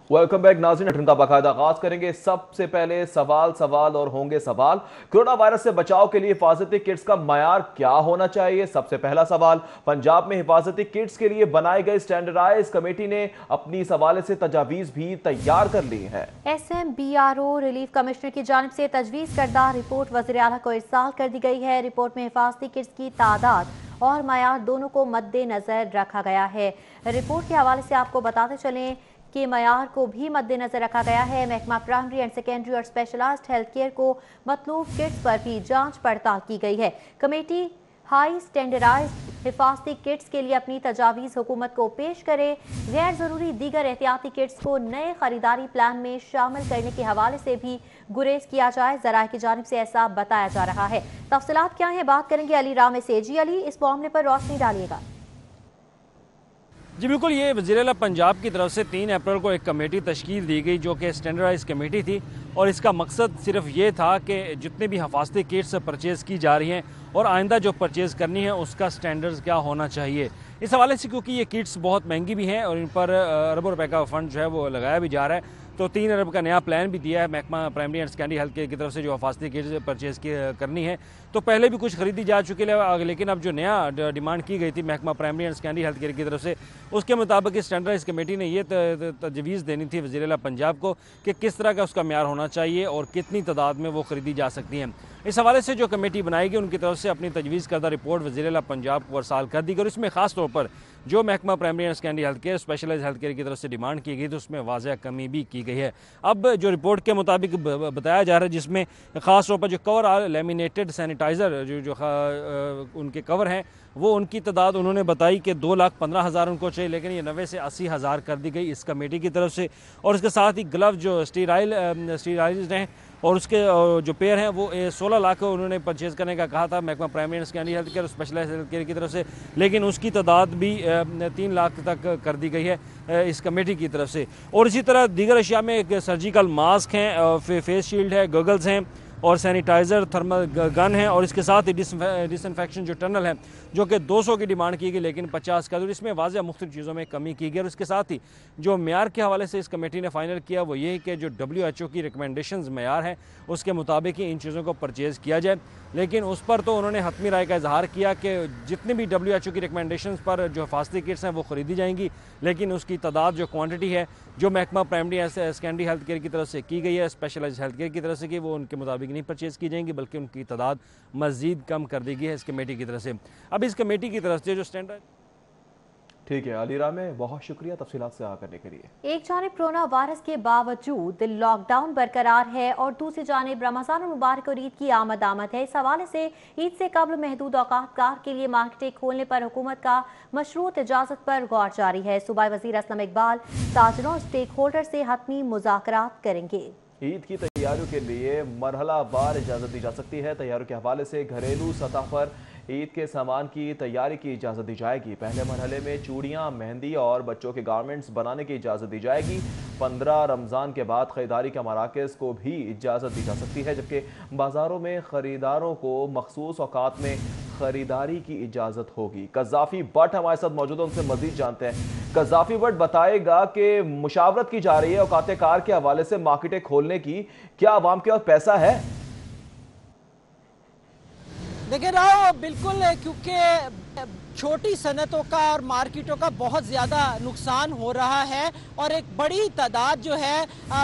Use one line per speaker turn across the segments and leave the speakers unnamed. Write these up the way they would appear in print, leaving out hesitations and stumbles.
Welcome back ناظرین، button کا باقاعدہ آغاز کریں گے۔ سب سے پہلے سوال اور ہوں گے سوال۔ کرونا وائرس سے بچاؤ کے لیے حفاظتی کٹس کا معیار کیا ہونا چاہیے؟ سب سے پہلا سوال۔ پنجاب میں حفاظتی کٹس کے لیے بنائی گئی اسٹینڈرڈائز کمیٹی نے اپنی اس حوالے سے تجاویز بھی تیار کر لی ہیں۔
S M B R O relief commissioner کی جانب سے تجویز کردہ رپورٹ وزیر اعلیٰ کو ارسال کر دی گئی ہے۔ رپورٹ میں حفاظتی کٹس کی تعداد اور معیار دونوں کو مد نظر رکھا گیا ہے۔ رپورٹ کے حوالے سے آپ کو بتاتے چلیں کہ معیار کو بھی مد نظر رکھا گیا ہے۔ محکمہ پرائمری اینڈ سیکنڈری اور اسپیشلائزڈ ہیلتھ کیئر کو مطلوب کٹس پر بھی جانچ پڑتال کی گئی ہے۔ کمیٹی ہائی سٹینڈرڈائزڈ حفاظتی کٹس کے لیے اپنی تجاویز حکومت کو پیش کرے۔ غیر ضروری دیگر احتیاطی کٹس کو نئے خریداری پلان میں شامل کرنے کے حوالے سے بھی گریز کیا جائے، ذرائع کی جانب سے ایسا بتایا جا رہا ہے۔ تفصیلات کیا ہیں، بات کریں گے علی رام سے۔ جی علی، اس معاملے پر روشنی ڈالیے گا۔
جی بالکل، یہ وزیر اعلیٰ پنجاب کی طرف سے 3 اپریل کو ایک کمیٹی تشکیل دی گئی جو کہ اسٹینڈرڈائز کمیٹی تھی، اور اس کا مقصد صرف یہ تھا کہ جتنے بھی حفاظتی کٹس پرچیز کی جا رہی ہیں اور آئندہ جو پرچیز کرنی ہے اس کا سٹینڈرڈز کیا ہونا چاہیے۔ اس حوالے سے کیونکہ یہ کٹس بہت مہنگی بھی ہیں اور ان پر اربوں روپے کا فنڈ جو ہے وہ لگایا بھی جا رہا ہے، تو 3 ارب کا نیا پلان بھی دیا ہے محکمہ primary and secondary health care کی طرف سے جو حفاظتی کٹس پرچیز کرنی ہے۔ تو پہلے بھی کچھ خریدی جا چکی ہے، لیکن اب جو نیا ڈیمانڈ کی گئی تھی محکمہ primary and secondary health care کی طرف سے، اس کے مطابق اسٹینڈرڈائز کمیٹی نے یہ تجویز دینی تھی وزیر اعلیٰ پنجاب کو کہ کس طرح کا اس کا معیار ہونا چاہیے اور کتنی تعداد میں وہ خریدی جا سکتی ہیں۔ اس حوالے سے جو کمیٹی بنائی گئی ان کی طرف سے اپنی تجویز کردہ رپورٹ وزیر اعلیٰ پنجاب کو ارسال کر دی گئی، اور اس میں خاص طور پر جو محکمہ primary and secondary health care specialised health care کی طرف سے ڈیمانڈ کی گئی تو اس میں واضح کمی بھی کی گئی ہے۔ اب جو رپورٹ کے مطابق بتایا جا رہا ہے، جس میں خاص طور پر جو کور آر لیمینیٹڈ سینیٹائزر جو ان کے کور ہیں، وہ ان کی تعداد انہوں نے بتائی کہ 2,15,000 ان کو چاہیے، لیکن یہ 90 سے 80,000 کر دی گئی اس کمیٹی کی طرف سے۔ اور اس کے ساتھ ہی گلو جو اسٹیرائزڈ ہیں اور اس کے جو پیئر ہیں وہ 16 لاکھ انہوں نے پرچیز کرنے کا کہا تھا محکمہ primary and secondary health care اور اسپیشلائزڈ ہیلتھ کیئر کی طرف سے، لیکن اس کی تعداد بھی 3 لاکھ تک کر دی گئی ہے اس کمیٹی کی طرف سے۔ اور اسی طرح دیگر اشیاء میں سرجیکل ماسک ہیں، فیس شیلڈ ہے، گوگلز ہیں اور سینیٹائزر، تھرمل گن ہے، اور اس کے ساتھ ہی ڈس انفیکشن جو ٹنل ہے جو کہ 200 کی ڈیمانڈ کی گئی لیکن 50 کا، اور اس میں واضح مختلف چیزوں میں کمی کی گئی۔ اور اس کے ساتھ ہی جو معیار کے حوالے سے اس کمیٹی نے فائنل کیا وہ یہ کہ جو WHO کی ریکمنڈیشنز معیار ہیں اس کے مطابق ہی ان چیزوں کو پرچیز کیا جائے، لیکن اس پر تو انہوں نے حتمی رائے کا اظہار کیا کہ جتنی بھی WHO کی ریکمنڈیشنز پر جو حفاظتی کٹس ہیں وہ خریدی جائیں گی، لیکن اس کی تعداد جو کوانٹٹی ہے جو محکمہ primary and secondary health care کی طرف سے کی گئی ہے، اسپیشلائزڈ ہیلتھ کیئر کی طرف سے کی، وہ ان کے مطابق نہیں پرچیز کی جائیں گی بلکہ ان کی تعداد مزید کم کر دی گئی ہے اس کمیٹی کی طرف سے۔ اب اس کمیٹی کی طرف سے جو اسٹینڈرڈ
ٹھیک ہے علی رام، بہت شکریہ تفصیلات سے آگاہ کرنے کے لیے۔
ایک جانب کرونا وائرس کے باوجود لاک ڈاؤن برقرار ہے اور دوسری جانب رمضان المبارک اور عید کی آمد ہے۔ اس حوالے سے عید سے قبل محدود اوقات کار کے لیے مارکیٹیں کھولنے پر حکومت کا مشروط اجازت پر غور جاری ہے۔ صوبائی وزیر اسلم اقبال تاجروں اور اسٹیک ہولڈر سے حتمی مذاکرات کریں گے۔
عید کی تیاریوں کے لیے مرحلہ وار اجازت دی جا سکتی ہے۔ تیاریوں کے حوالے سے گھریلو سطح پر عید کے سامان کی تیاری کی اجازت دی جائے گی۔ پہلے مرحلے میں چوڑیاں، مہندی اور بچوں کے گارمنٹس بنانے کی اجازت دی جائے گی۔ 15 رمضان کے بعد خریداری کے مراکز کو بھی اجازت دی جا سکتی ہے، جبکہ بازاروں میں خریداروں کو مخصوص اوقات میں خریداری کی اجازت ہوگی۔ قذافی بٹ ہمارے ساتھ موجود ہیں، ان سے مزید جانتے ہیں۔ قذافی بٹ بتائے گا کہ مشاورت کی جا رہی ہے اوقات کار کے حوالے سے مارکیٹیں کھولنے کی، کیا عوام کے پاس پیسہ ہے؟
دیکھیں راؤ، بالکل، کیونکہ چھوٹی صنعتوں کا اور مارکیٹوں کا بہت زیادہ نقصان ہو رہا ہے اور ایک بڑی تعداد جو ہے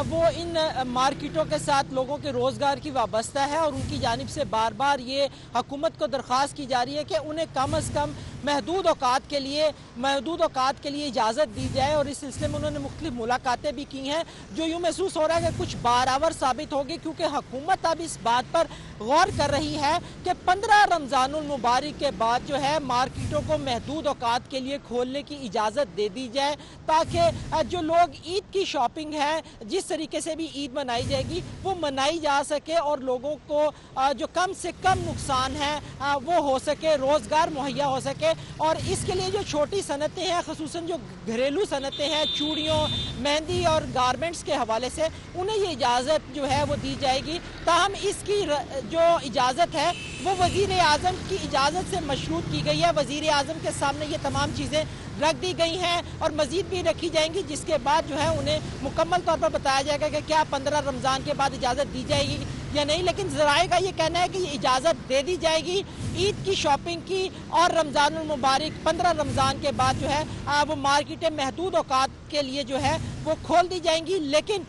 وہ ان مارکیٹوں کے ساتھ لوگوں کے روزگار کی وابستہ ہے، اور ان کی جانب سے بار بار یہ حکومت کو درخواست کی جا رہی ہے کہ انہیں کم از کم محدود اوقات کے لیے اجازت دی جائے، اور اس سلسلے میں انہوں نے مختلف ملاقاتیں بھی کی ہیں جو یوں محسوس ہو رہا ہے کہ کچھ بارآور ثابت ہوگی، کیونکہ حکومت اب اس بات پر غور کر رہی ہے کہ 15 رمضان المبارک کے بعد جو ہے مارکیٹوں کو محدود اوقات کے لیے کھولنے کی اجازت دے دی جائے، تاکہ جو لوگ عید کی شاپنگ ہے، جس طریقے سے بھی عید منائی جائے گی وہ منائی جا سکے اور لوگوں کو جو کم سے کم نقصان ہے وہ ہو سکے، روزگار مہیا ہو سکے۔ اور اس کے لیے جو چھوٹی صنعتیں ہیں خصوصاً جو گھریلو صنعتیں ہیں چوڑیوں مہندی اور گارمنٹس کے حوالے سے انہیں یہ اجازت جو ہے وہ دی جائے گی، تاہم اس کی جو اجازت ہے وہ وزیر اعظم کی اجازت سے مشروط کی گئی ہے۔ وزیر اعظم کے سامنے یہ تمام چیزیں رکھ دی گئی ہیں اور مزید بھی رکھی جائیں گی، جس کے بعد جو ہے انہیں مکمل طور پر بتایا جائے گا کہ کیا 15 رمضان کے بعد اجازت دی جائے گی یا نہیں، لیکن ذرائع کا یہ کہنا ہے کہ یہ اجازت دے دی جائے گی۔ عید کی شاپنگ کی اور رمضان المبارک 15 رمضان کے بعد جو ہے وہ مارکیٹیں محدود اوقات کے لیے جو ہے وہ کھول دی جائیں گی، لیکن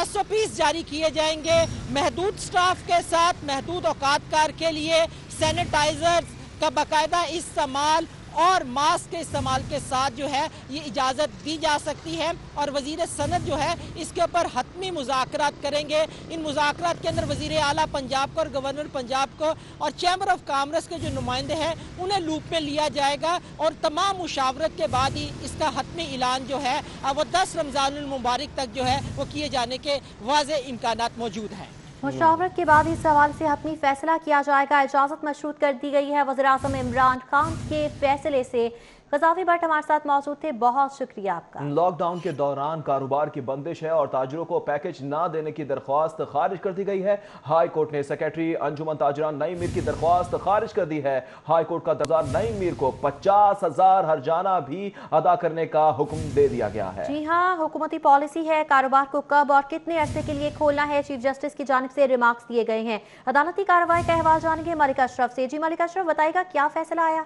SOPs جاری کیے جائیں گے محدود سٹاف کے ساتھ، محدود اوقات کار کے لیے سینیٹائزرز کا باقاعدہ استعمال اور ماسک کے استعمال کے ساتھ جو ہے یہ اجازت دی جا سکتی ہے، اور وزیر صنعت جو ہے اس کے اوپر حتمی مذاکرات کریں گے۔ ان مذاکرات کے اندر وزیر اعلیٰ پنجاب کو اور گورنر پنجاب کو اور چیمبر آف کامرس کے جو نمائندے ہیں انہیں لوپ میں لیا جائے گا، اور تمام مشاورت کے بعد ہی اس کا حتمی اعلان جو ہے وہ 10 رمضان المبارک تک جو ہے وہ کیے جانے کے واضح امکانات موجود ہیں۔
مشاورت کے بعد اس حوالے سے حتمی فیصلہ کیا جائے گا۔ اجازت مشروط کر دی گئی ہے وزیراعظم عمران خان کے فیصلے سے۔ قذافی بٹ ہمارے ساتھ موجود تھے، بہت شکریہ آپ کا۔
لاک ڈاؤن کے دوران کاروبار کی بندش ہے اور تاجروں کو پیکج نہ دینے کی درخواست خارج کر دی گئی ہے۔ ہائی کورٹ نے سیکریٹری انجمن تاجران نعیم میر کی درخواست خارج کر دی ہے۔ ہائی کورٹ کا درجہ نعیم میر کو 50,000 ہرجانہ بھی ادا کرنے کا حکم دے دیا گیا ہے۔
جی ہاں، حکومتی پالیسی ہے کاروبار کو کب اور کتنے عرصے کے لیے کھولنا ہے۔ چیف جسٹس کی جانب سے ریمارکس دیے گئے ہیں۔ عدالتی کارروائی کا احوال جانیں گے ملک اشرف سے۔ جی ملک اشرف، بتائے گا کیا فیصلہ آیا؟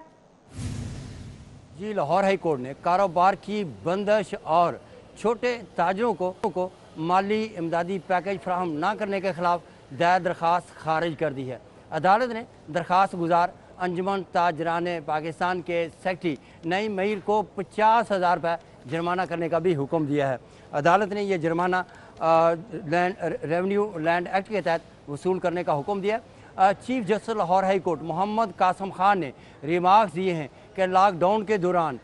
جی، لاہور ہائی کورٹ نے کاروبار کی بندش اور چھوٹے تاجروں کو مالی امدادی پیکج فراہم نہ کرنے کے خلاف دائر درخواست خارج کر دی ہے۔ عدالت نے درخواست گزار انجمن تاجران پاکستان کے سیکرٹری نعیم میر کو 50,000 روپے جرمانہ کرنے کا بھی حکم دیا ہے۔ عدالت نے یہ جرمانہ ریونیو لینڈ ایکٹ کے تحت وصول کرنے کا حکم دیا ہے۔ Chief justice Lahore high court Muhammad Qasim Khan نے ریمارکس دیے ہیں کہ لاک ڈاؤن کے دوران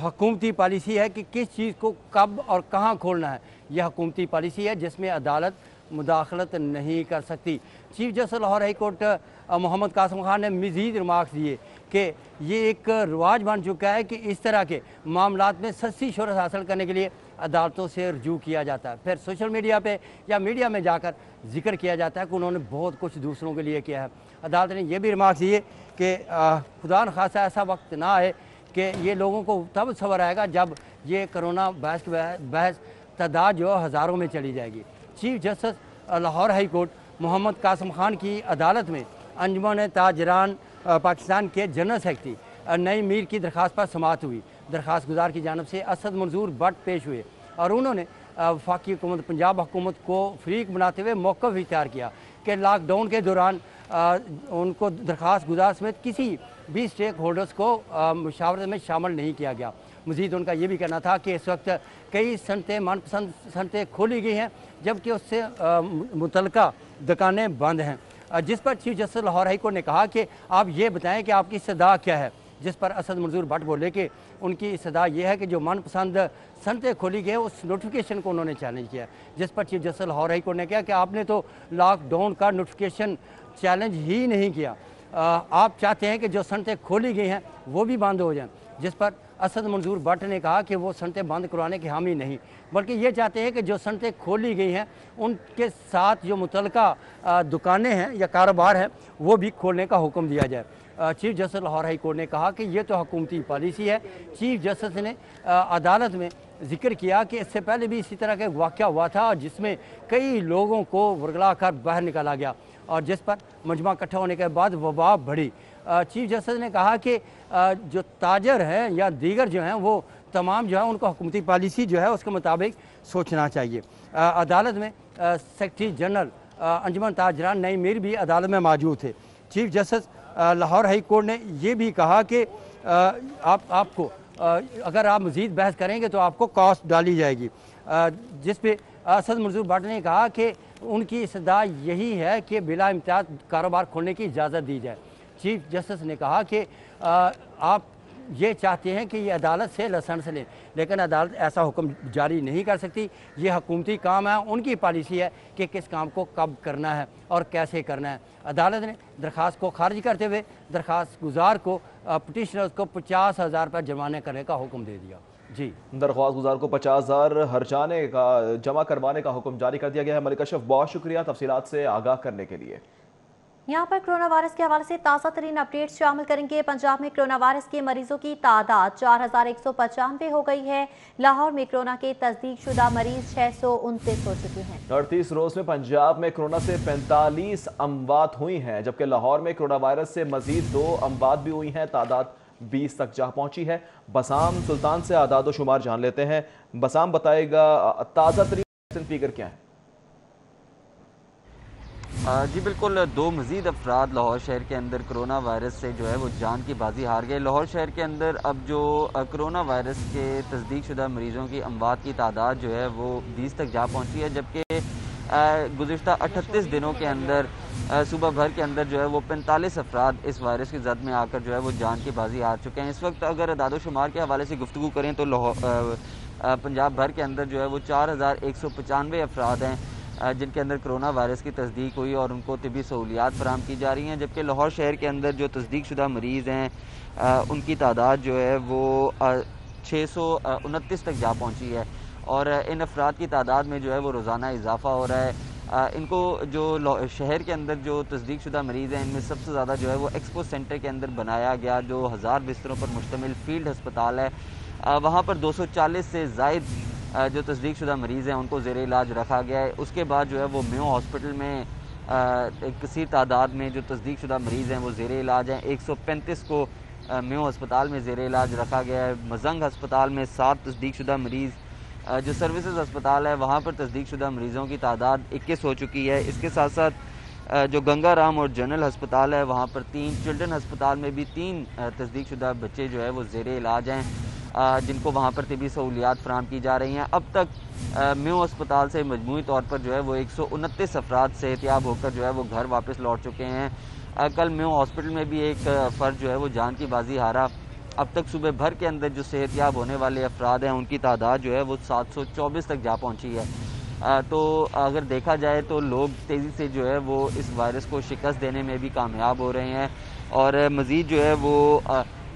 حکومتی پالیسی ہے کہ کس چیز کو کب اور کہاں کھولنا ہے۔ یہ حکومتی پالیسی ہے جس میں عدالت مداخلت نہیں کر سکتی۔ Chief justice Lahore high court Muhammad Qasim Khan نے مزید ریمارکس دیے کہ یہ ایک رواج بن چکا ہے کہ اس طرح کے معاملات میں سستی شہرت حاصل کرنے کے لیے عدالتوں سے رجوع کیا جاتا ہے، پھر سوشل میڈیا پہ یا میڈیا میں جا کر ذکر کیا جاتا ہے کہ انہوں نے بہت کچھ دوسروں کے لیے کیا ہے۔ عدالت نے یہ بھی ریمارکس دیے کہ خدا نخواستہ ایسا وقت نہ آئے کہ یہ لوگوں کو تب صبر آئے گا جب یہ کرونا بحث تعداد جو ہزاروں میں چلی جائے گی۔ Chief justice Lahore high court Muhammad Qasim Khan کی عدالت میں انجمن تاجران پاکستان کے جنرل سیکرٹری نعیم میر کی درخواست پر سماعت ہوئی۔ درخواست گزار کی جانب سے اسد منظور بٹ پیش ہوئے اور انہوں نے وفاقی حکومت پنجاب حکومت کو فریق بناتے ہوئے موقف اختیار کیا کہ لاک ڈاؤن کے دوران ان کو درخواست گزار سمیت کسی بھی اسٹیک ہولڈرز کو مشاورت میں شامل نہیں کیا گیا۔ مزید ان کا یہ بھی کہنا تھا کہ اس وقت کئی صنعتیں من پسند صنعتیں کھولی گئی ہیں جبکہ اس سے متعلقہ دکانیں بند ہیں، جس پر chief justice Lahore high court نے کہا کہ آپ یہ بتائیں کہ آپ کی استدعا کیا ہے، جس پر اسد منظور بٹ بولے کہ ان کی استدعا یہ ہے کہ جو من پسند صنعتیں کھولی گئی اس نوٹیفیکیشن کو انہوں نے چیلنج کیا، جس پر chief justice Lahore high court نے کہا کہ آپ نے تو لاک ڈاؤن کا نوٹیفیکیشن چیلنج ہی نہیں کیا، آپ چاہتے ہیں کہ جو صنعتیں کھولی گئی ہیں وہ بھی بند ہو جائیں، جس پر اسد منظور بٹ نے کہا کہ وہ صنعتیں بند کروانے کے حامی نہیں بلکہ یہ چاہتے ہیں کہ جو صنعتیں کھولی گئی ہیں ان کے ساتھ جو متعلقہ دکانیں ہیں یا کاروبار ہیں وہ بھی کھولنے کا حکم دیا جائے۔ Chief justice Lahore high court نے کہا کہ یہ تو حکومتی پالیسی ہے۔ چیف جسٹس نے عدالت میں ذکر کیا کہ اس سے پہلے بھی اسی طرح کا واقعہ ہوا تھا جس میں کئی لوگوں کو ورگلا کر باہر نکالا گیا اور جس پر مجمع اکٹھا ہونے کے بعد وبا بڑھی۔ چیف جسٹس نے کہا کہ جو تاجر ہیں یا دیگر جو ہیں وہ تمام جو ہیں ان کو حکومتی پالیسی جو ہے اس کے مطابق سوچنا چاہیے۔ عدالت میں سیکرٹری جنرل انجمن تاجران نعیم میر بھی عدالت میں موجود تھے۔ Chief justice Lahore high court نے یہ بھی کہا کہ آپ کو اگر آپ مزید بحث کریں گے تو آپ کو کاسٹ ڈالی جائے گی، جس پہ اسد منظور بٹ نے کہا کہ ان کی استدعا یہی ہے کہ بلا امتیاز کاروبار کھولنے کی اجازت دی جائے۔ چیف جسٹس نے کہا کہ آپ ये चाहते हैं कि ये अदालत से लाइसेंस लें, लेकिन अदालत ऐसा हुक्म जारी नहीं कर सकती। ये हुकूमती काम है, उनकी पॉलिसी है कि किस काम को कब करना है और कैसे करना है। अदालत ने दरख्वास्त को खारिज करते हुए दरख्वास्त गुजार को पटिशनर्स को 50,000 रुपये जुर्माने करने का हुक्म दे दिया। जी,
दरख्वास्त गुजार को 50,000 हर्जाने का जमा करवाने का हुक्म जारी कर दिया गया है। मलिक अशरफ, बहुत शुक्रिया तफसीलात से आगाह करने के लिए।
यहाँ पर कोरोना वायरस के हवाले से ताज़ा तरीन अपडेट्स शामिल करेंगे। पंजाब में कोरोना वायरस के मरीजों की तादाद 4,195 हो गई है। लाहौर में कोरोना के तस्दीक शुदा मरीज 629 हो चुके हैं। 38
रोज में पंजाब में कोरोना से 45 अमवात हुई हैं, जबकि लाहौर में कोरोना वायरस से मजीद 2 अमवात भी हुई हैं। तादाद 20 तक जा पहुंची है। बसाम सुल्तान से आदाद शुमार जान लेते हैं। बसाम बताएगा ताज़ा तरीन फिगर क्या है?
जी बिल्कुल, 2 मज़ीद अफराद लाहौर शहर के अंदर कोरोना वायरस से जो है वो जान की बाजी हार गए। लाहौर शहर के अंदर अब जो कोरोना वायरस के तस्दीक शुदा मरीज़ों की अमवात की तादाद जो है वो 20 तक जा पहुंची है, जबकि गुज़िश्ता 38 दिनों के अंदर सूबा भर के अंदर जो है वो 45 अफराद इस वायरस की जद में आकर जो है वो जान की बाजी हार चुके हैं। इस वक्त अगर अदाद शुमार के हवाले से गुफ्तगू करें तो पंजाब भर के अंदर जो है वो 4,195 अफराद हैं जिनके अंदर कोरोना वायरस की तस्दीक हुई और उनको तिबी सहूलियात फराहम की जा रही हैं, जबकि लाहौर शहर के अंदर जो तस्दीक शुदा मरीज़ हैं उनकी तादाद जो है वो 629 तक जा पहुंची है। और इन अफराद की तादाद में जो है वो रोज़ाना इजाफा हो रहा है। इनको जो शहर के अंदर जो तस्दीक शुदा मरीज़ हैं इनमें सबसे ज़्यादा जो है वो एक्सपो सेंटर के अंदर बनाया गया जो 1000 बिस्तरों पर मुश्तमिल फील्ड हस्पताल है, वहाँ पर 240 से ज़ायद जो तस्दीक शुदा मरीज़ हैं उनको ज़ेरे इलाज रखा गया है। उसके बाद जो है वो मेयो हॉस्पिटल में एक कसीर तादाद में जो तस्दीक शुदा मरीज़ हैं वो ज़ेरे इलाज हैं। 135 को मेयो अस्पताल में ज़ेरे इलाज रखा गया है। मजंग अस्पताल में 7 तस्दीक शुदा मरीज़, जो सर्विसेज अस्पताल है वहाँ पर तस्दीक शुदा मरीज़ों की तादाद 21 हो चुकी है। इसके साथ साथ जो गंगा राम और जनरल अस्पताल है वहाँ पर 3, चिल्ड्रन अस्पताल में भी 3 तस्दीक शुदा बच्चे जो है वो ज़ेरे इलाज हैं जिनको वहाँ पर तिबी सहूलियात फराहम की जा रही हैं। अब तक मेयो अस्पताल से मजमूई तौर पर जो है वो 129 अफराद सेहतियाब होकर जो है वो घर वापस लौट चुके हैं। कल मेयो हॉस्पिटल में भी एक फ़र्द जो है वो जान की बाजी हारा। अब तक सूबे भर के अंदर जो सेहतियाब होने वाले अफराद हैं उनकी तादाद जो है वो 724 तक जा पहुँची है। तो अगर देखा जाए तो लोग तेज़ी से जो है वो इस वायरस को शिकस्त देने में भी कामयाब हो रहे हैं और मज़ीद जो है वो